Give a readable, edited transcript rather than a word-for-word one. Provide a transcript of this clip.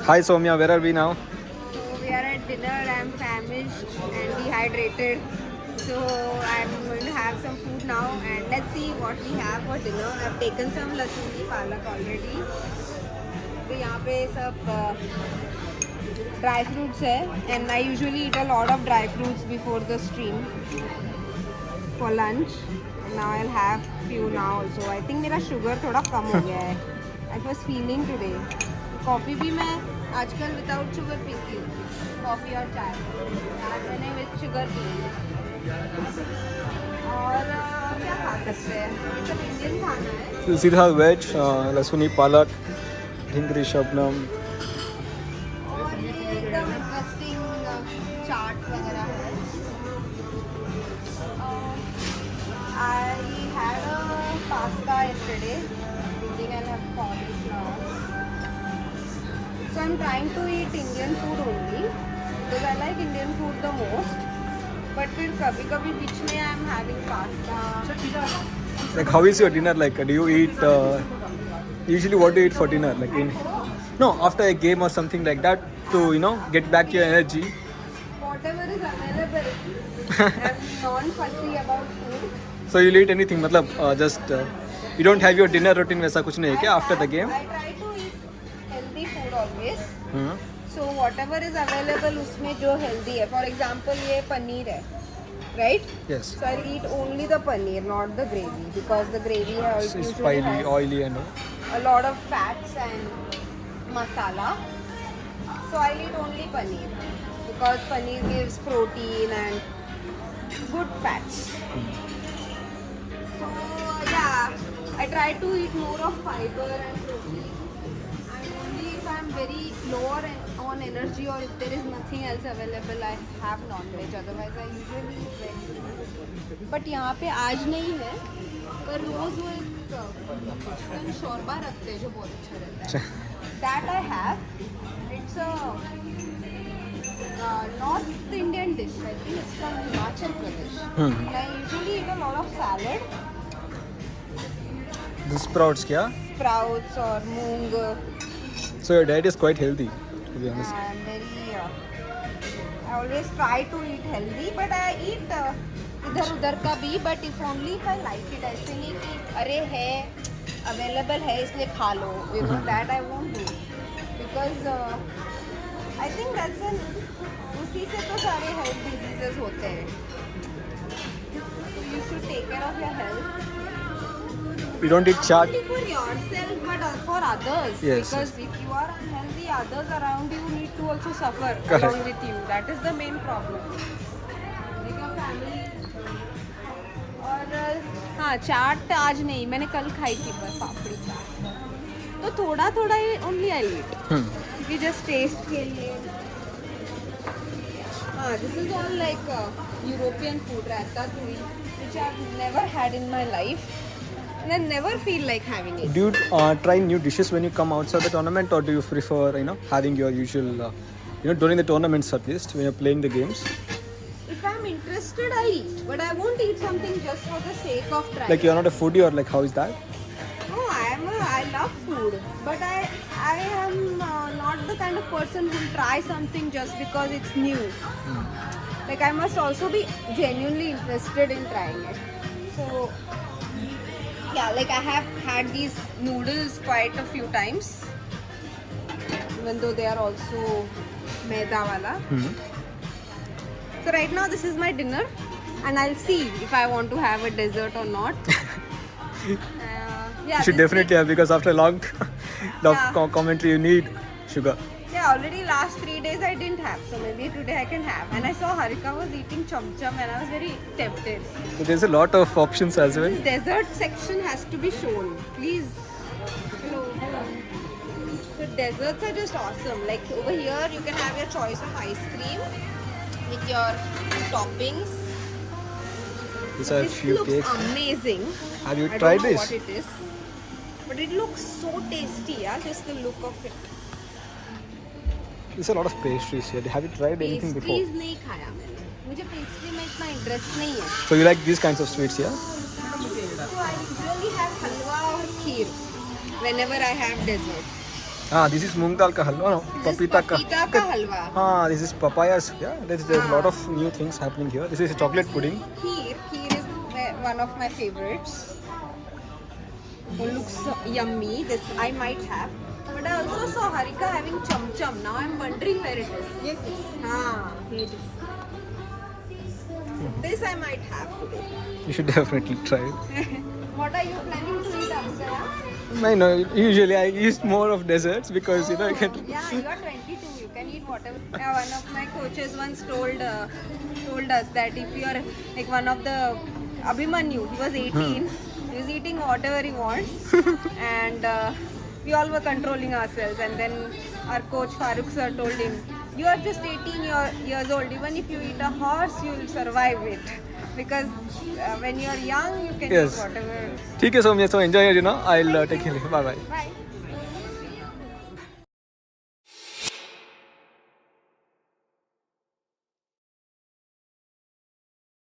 Hi Soumya, where are we now? So we are at dinner. I'm famished and dehydrated. So I'm going to have some food now and let's see what we have for dinner. I've taken some lasuni palak already. तो यहाँ पे सब dry fruits है and I usually eat a lot of dry fruits before the stream for lunch. And now I'll have few now also. I think मेरा sugar थोड़ा कम हो गया है. I was feeling today. Coffee भी मैं आजकल without sugar पीती हूँ. कॉफ़ी और चाय. आज मैंने विद शुगर पी. और क्या खा सकते हैं? ये सब इंडियन खाना है. You see the veg, lasuni palak, dhingri shabnam. और ये एकदम इंटरेस्टिंग चाट वगैरह है. I had a pasta yesterday. Thinking I'll have porridge now. So I'm trying to eat Indian food only because I like Indian food the most. But फिर कभी-कभी बीच में I'm having pasta. Like how is your dinner like? Do you eat usually what do you eat for dinner? Like in no after a game or something like that to get back your energy. Whatever is available. I'm non-fussy about food. So you'll eat anything, मतलब just you don't have your dinner routine वैसा कुछ नहीं है क्या after the game? I try to eat healthy food always. हाँ. So whatever is available उसमें जो healthy है. For example ये पनीर है, right? Yes. So I'll eat only the paneer, not the gravy, because the gravy It's usually spicy, has oily and all. a lot of fats and masala. So I'll eat only paneer because paneer gives protein and good fats. So yeah, I try to eat more of fiber and protein. And only if I'm very low on energy or if there is nothing else available, I have non-veg. Otherwise, I usually eat veg. But यहाँ पे आज नहीं है, पर रोज वो एक chicken शोरबा रखते हैं जो बहुत अच्छा रहता है. That I have. It's a North Indian dish. I think it's from Himachal Pradesh. And I usually eat a lot of salad. The sprouts क्या? Sprouts or moong. So your diet is quite healthy, to be honest. I'm very. I always try to eat healthy, but I eat इधर उधर का भी. But if only if I like it. ऐसे नहीं कि अरे है available है इसलिए खा लो. You know that I won't do. Because I think that's an उसी से तो सारे health diseases होते हैं. So you should take care of your health. You don't eat chaat. Not only for yourself but for others. Yes, Because if you are unhealthy, others around you need to also suffer Correct. along with you. That is the main problem. Like your family. और हाँ चाट आज नहीं मैंने कल खाई थी बस पापड़ी चाट. तो थोड़ा थोड़ा ही ओनली आई ईट क्योंकि जस्ट टेस्ट के लिए. हाँ this is all like European food रहता थोड़ी which I have never had in my life. And I never feel like having it. Do you try new dishes when you come outside the tournament, or do you prefer having your usual during the tournaments at least when you're playing the games? If I'm interested, I eat, but I won't eat something just for the sake of trying. Like you're not a foodie, or like how is that? No, I love food, but I am not the kind of person who will try something just because it's new. Like I must also be genuinely interested in trying it. So yeah, like I have had these noodles quite a few times, even though they are also maida wala. So right now this is my dinner, and I'll see if I want to have a dessert or not. Yeah, You should definitely have, because after a long commentary you need sugar. Yeah, already last 3 days I didn't have, so maybe today I can have. And I saw Harika was eating chum chum, and I was very tempted. So there's a lot of options as well. This dessert section has to be shown, please. So desserts are just awesome. Like over here, you can have your choice of ice cream with your toppings. These are a This few looks cakes. amazing. Have you I tried don't know this? what it is, but it looks so tasty. Yeah, just the look of it. There's a lot of pastries here. Have you tried anything before? Pastries नहीं खाया मैंने. मुझे pastry में इतना interest नहीं है. So you like these kinds of sweets, yeah? So I usually have halwa or kheer whenever I have dessert. This is moong dal ka halwa. No, This is papita ka. papita ka halwa. This is papayas. Yeah, there's a lot of new things happening here. This is a chocolate pudding. Kheer is one of my favorites. It looks yummy. This I might have. But I also saw Harika having chum chum. Now I'm wondering where it is. Yes. Here it is. This I might have today. You should definitely try it. What are you planning to eat, Aksaya? I know. Usually I eat more of desserts because you Yeah, can. you are 22. You can eat whatever. One of my coaches once told us that if you are like one of the Abhimanyu, he was 18. He was eating whatever he wants, and we all were controlling ourselves. And then our coach Farooq sir told him, "You are just 18 years old. Even if you eat a horse, you will survive it." Because when you are young, you can Yes. eat whatever. ठीक है Saumya, so enjoy it. I'll take you. Bye bye. Bye.